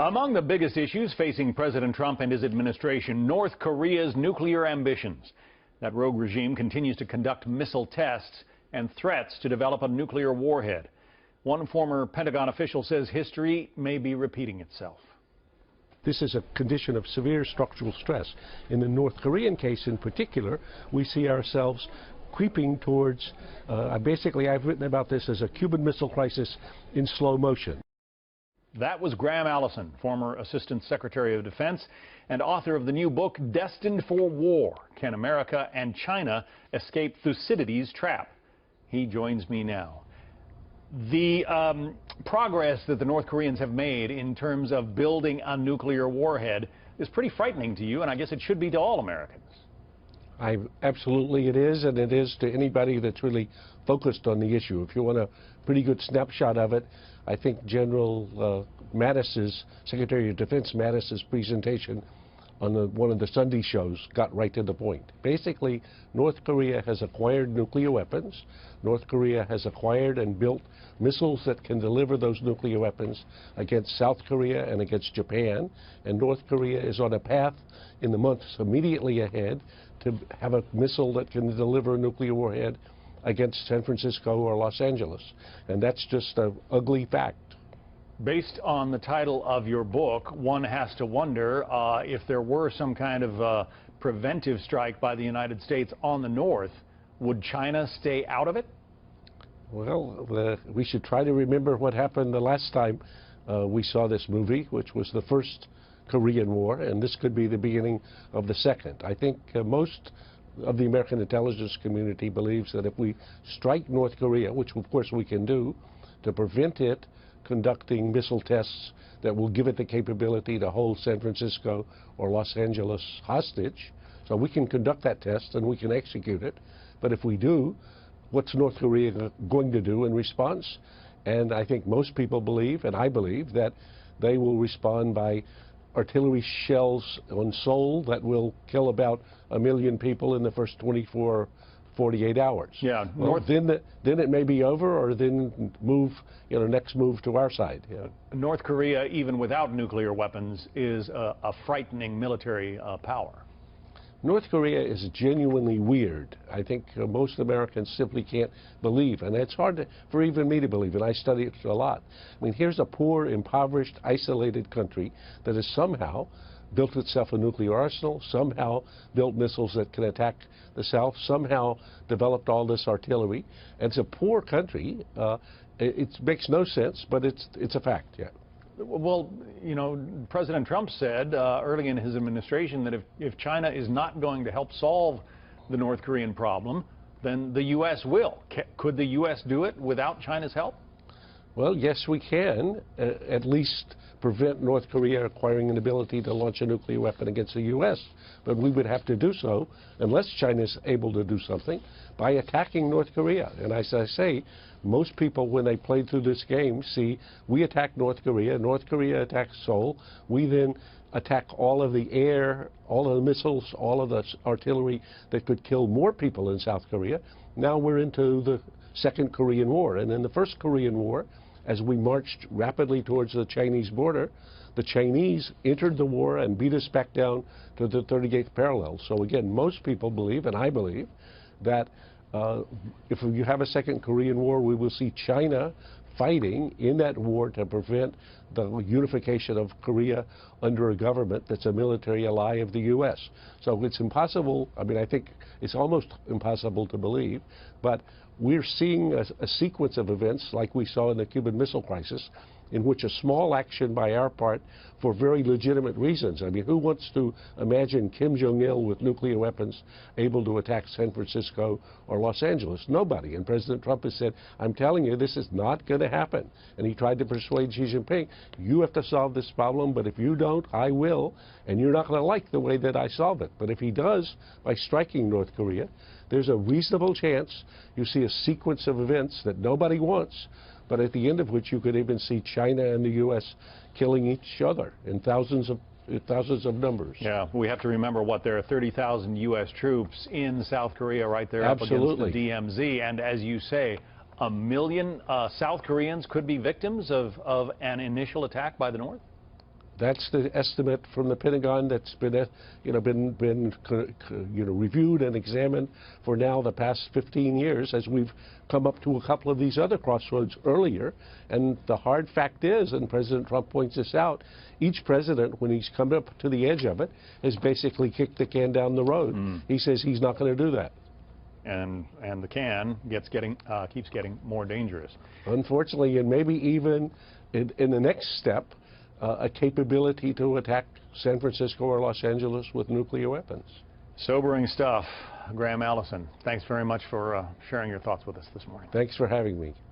Among the biggest issues facing President Trump and his administration, North Korea's nuclear ambitions. That rogue regime continues to conduct missile tests and threats to develop a nuclear warhead. One former Pentagon official says history may be repeating itself. This is a condition of severe structural stress. In the North Korean case in particular, we see ourselves creeping towards, I've written about this as a Cuban Missile Crisis in slow motion. That was Graham Allison, former Assistant Secretary of Defense and author of the new book, Destined for War: Can America and China Escape Thucydides' Trap? He joins me now. The progress that the North Koreans have made in terms of building a nuclear warhead is pretty frightening to you, and I guess it should be to all Americans. Absolutely it is, and it is to anybody that's really focused on the issue. If you want a pretty good snapshot of it, I think General Mattis's, Secretary of Defense Mattis's presentation on one of the Sunday shows got right to the point. Basically, North Korea has acquired nuclear weapons. North Korea has acquired and built missiles that can deliver those nuclear weapons against South Korea and against Japan. And North Korea is on a path in the months immediately ahead to have a missile that can deliver a nuclear warhead against San Francisco or Los Angeles. And that's just an ugly fact. Based on the title of your book, one has to wonder if there were some kind of preventive strike by the United States on the North, would China stay out of it? Well, we should try to remember what happened the last time we saw this movie, which was the first Korean War, and this could be the beginning of the second. I think most of the American intelligence community believes that if we strike North Korea, which of course we can do, to prevent it conducting missile tests that will give it the capability to hold San Francisco or Los Angeles hostage. So we can conduct that test and we can execute it. But if we do, what's North Korea going to do in response? And I think most people believe, and I believe, that they will respond by artillery shells on Seoul that will kill about 1 million people in the first 24 48 hours. Yeah. Well, then it may be over, or then next move to our side. Yeah. North Korea, even without nuclear weapons, is a frightening military power. North Korea is genuinely weird. I think most Americans simply can't believe, and it's hard for even me to believe, and I study it a lot. I mean, here's a poor, impoverished, isolated country that has somehow built itself a nuclear arsenal, somehow built missiles that can attack the South, somehow developed all this artillery. And it's a poor country. It makes no sense, but it's a fact, yeah. Well, you know, President Trump said early in his administration that if China is not going to help solve the North Korean problem, then the U.S. will. Could the U.S. do it without China's help? Well, yes, we can, at least prevent North Korea acquiring an ability to launch a nuclear weapon against the U.S. But we would have to do so, unless China is able to do something, by attacking North Korea. And as I say, most people, when they play through this game, see we attack North Korea attacks Seoul, we then attack all of the air, all of the missiles, all of the artillery that could kill more people in South Korea. Now we're into the Second Korean War. And in the First Korean War, as we marched rapidly towards the Chinese border, the Chinese entered the war and beat us back down to the 38th parallel. So again, most people believe, and I believe, that if you have a Second Korean War, we will see China fighting in that war to prevent the unification of Korea under a government that's a military ally of the U.S. So it's impossible, I mean, I think it's almost impossible to believe, but we're seeing a sequence of events like we saw in the Cuban Missile Crisis, in which a small action by our part for very legitimate reasons. I mean, who wants to imagine Kim Jong-il with nuclear weapons able to attack San Francisco or Los Angeles? Nobody. And President Trump has said, I'm telling you, this is not going to happen. And he tried to persuade Xi Jinping, you have to solve this problem, but if you don't, I will, and you're not going to like the way that I solve it. But if he does, by striking North Korea, there's a reasonable chance you see a sequence of events that nobody wants, but at the end of which you could even see China and the U.S. killing each other in thousands of numbers. Yeah, we have to remember there are 30,000 U.S. troops in South Korea right there up against the DMZ. And as you say, 1 million South Koreans could be victims of an initial attack by the North? That's the estimate from the Pentagon that's been, reviewed and examined for now the past 15 years as we've come up to a couple of these other crossroads earlier. And the hard fact is, and President Trump points this out, each president, when he's come up to the edge of it, has basically kicked the can down the road. He says he's not going to do that. And the can keeps getting more dangerous. Unfortunately, and maybe even in the next step, a capability to attack San Francisco or Los Angeles with nuclear weapons. Sobering stuff. Graham Allison, thanks very much for sharing your thoughts with us this morning. Thanks for having me.